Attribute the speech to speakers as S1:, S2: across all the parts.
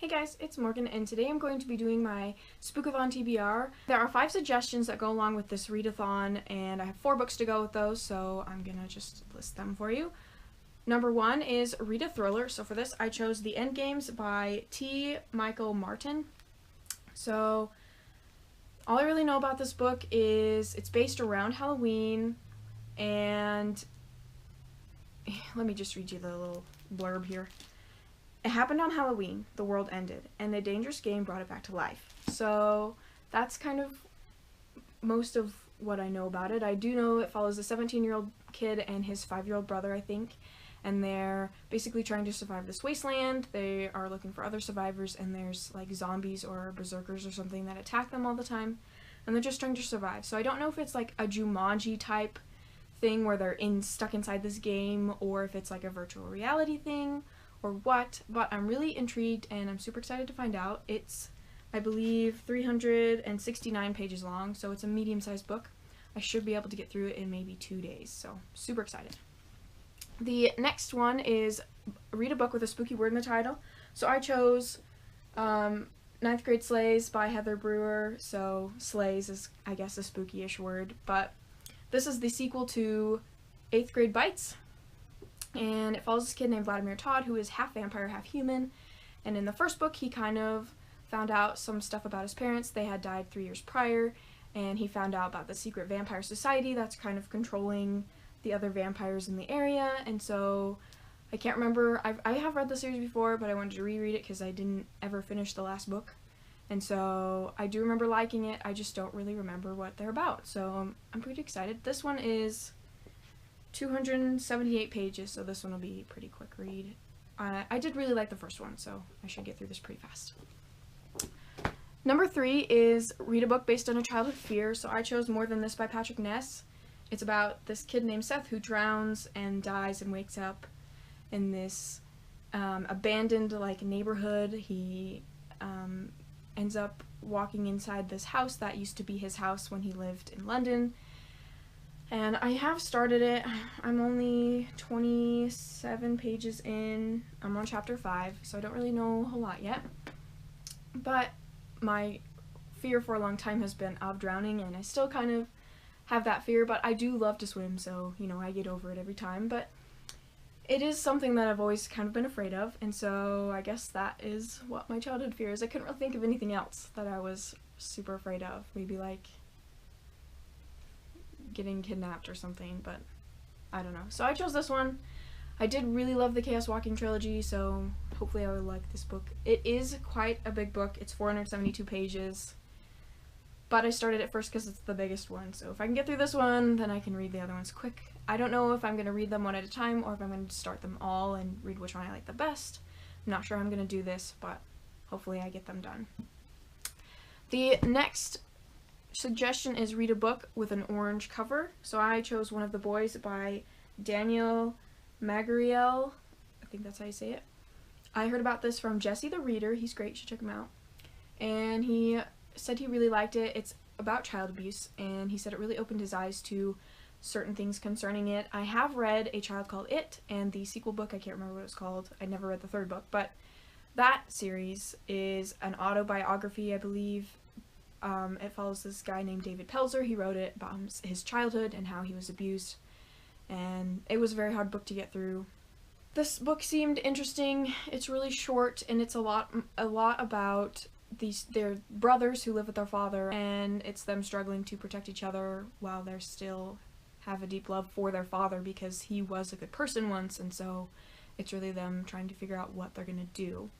S1: Hey guys, it's Morgan, and today I'm going to be doing my Spookathon TBR. There are 5 suggestions that go along with this readathon, and I have 4 books to go with those, so I'm gonna just list them for you. Number 1 is Read a Thriller. So for this, I chose The Endgames by T. Michael Martin. So all I really know about this book is it's based around Halloween, and let me just read you the little blurb here. It happened on Halloween, the world ended, and a dangerous game brought it back to life. So that's kind of most of what I know about it. I do know it follows a 17-year-old kid and his 5-year-old brother, I think, and they're basically trying to survive this wasteland. They are looking for other survivors, and there's like zombies or berserkers or something that attack them all the time, and they're just trying to survive. So I don't know if it's like a Jumanji type thing where they're stuck inside this game, or if it's like a virtual reality thing, or what, but I'm really intrigued and I'm super excited to find out. It's, I believe, 369 pages long, so it's a medium-sized book. I should be able to get through it in maybe 2 days, so super excited. The next one is Read a Book with a Spooky Word in the title. So I chose 9th Grade Sleighs by Heather Brewer. So sleighs is, I guess, a spooky-ish word, but this is the sequel to 8th Grade Bites. And it follows this kid named Vladimir Todd, who is half vampire, half human. And in the first book, he kind of found out some stuff about his parents. They had died 3 years prior, and he found out about the secret vampire society that's kind of controlling the other vampires in the area. And so I can't remember, I have read the series before, but I wanted to reread it because I didn't ever finish the last book. And so I do remember liking it, I just don't really remember what they're about. So I'm pretty excited. This one is 278 pages, so this one will be a pretty quick read. I did really like the first one, so I should get through this pretty fast. Number 3 is Read a Book based on a childhood fear. So I chose More Than This by Patrick Ness. It's about this kid named Seth who drowns and dies and wakes up in this abandoned neighborhood. He ends up walking inside this house that used to be his house when he lived in London. And I have started it. I'm only 27 pages in. I'm on chapter 5, so I don't really know a whole lot yet. But my fear for a long time has been of drowning, and I still kind of have that fear, but I do love to swim, so, you know, I get over it every time. But it is something that I've always kind of been afraid of, and so I guess that is what my childhood fear is. I couldn't really think of anything else that I was super afraid of. Maybe like getting kidnapped or something, but I don't know. So I chose this one. I did really love the Chaos Walking trilogy, so hopefully I will like this book. It is quite a big book. It's 472 pages, but I started it first because it's the biggest one, so if I can get through this one, then I can read the other ones quick. I don't know if I'm going to read them one at a time or if I'm going to start them all and read which one I like the best. I'm not sure how I'm going to do this, but hopefully I get them done. The next suggestion is Read a Book with an orange cover. So I chose One of the Boys by Daniel Magariel. I think that's how you say it. I heard about this from Jesse the Reader. He's great, you should check him out. And he said he really liked it. It's about child abuse, and he said it really opened his eyes to certain things concerning it. I have read A Child Called It, and the sequel book, I can't remember what it's called. I never read the third book, but that series is an autobiography, I believe. It follows this guy named David Pelzer. He wrote it about his childhood and how he was abused, and it was a very hard book to get through. This book seemed interesting. It's really short, and it's a lot about their brothers who live with their father, and it's them struggling to protect each other while they still have a deep love for their father because he was a good person once, and so it's really them trying to figure out what they're gonna do.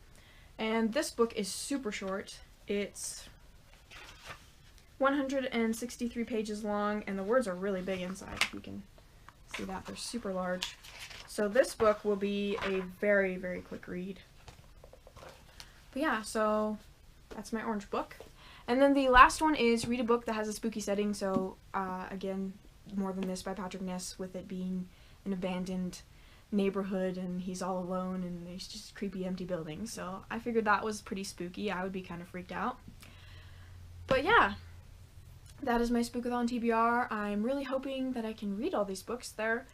S1: And this book is super short. It's 163 pages long, and the words are really big inside. You can see that. They're super large. So this book will be a very, very quick read. But yeah, so that's my orange book. And then the last one is Read a Book that has a spooky setting. So again, More Than This by Patrick Ness, with it being an abandoned neighborhood and he's all alone and there's just creepy empty buildings. So I figured that was pretty spooky. I would be kind of freaked out. But yeah, that is my Spookathon TBR. I'm really hoping that I can read all these books. There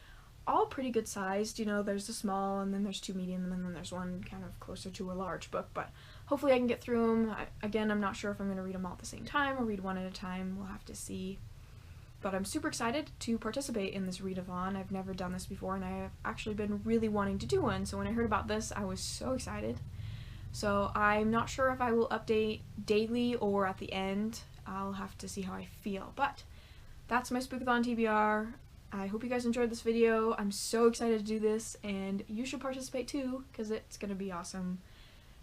S1: all pretty good sized. You know, there's a small, and then there's two medium, and then there's one kind of closer to a large book, but hopefully I can get through them. Again, I'm not sure if I'm going to read them all at the same time or read one at a time. We'll have to see. But I'm super excited to participate in this readathon. I've never done this before, and I have actually been really wanting to do one, so when I heard about this, I was so excited. So I'm not sure if I will update daily or at the end. I'll have to see how I feel. But that's my Spookathon TBR. I hope you guys enjoyed this video. I'm so excited to do this, and you should participate too, because it's going to be awesome.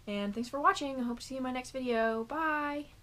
S1: And thanks for watching. I hope to see you in my next video. Bye!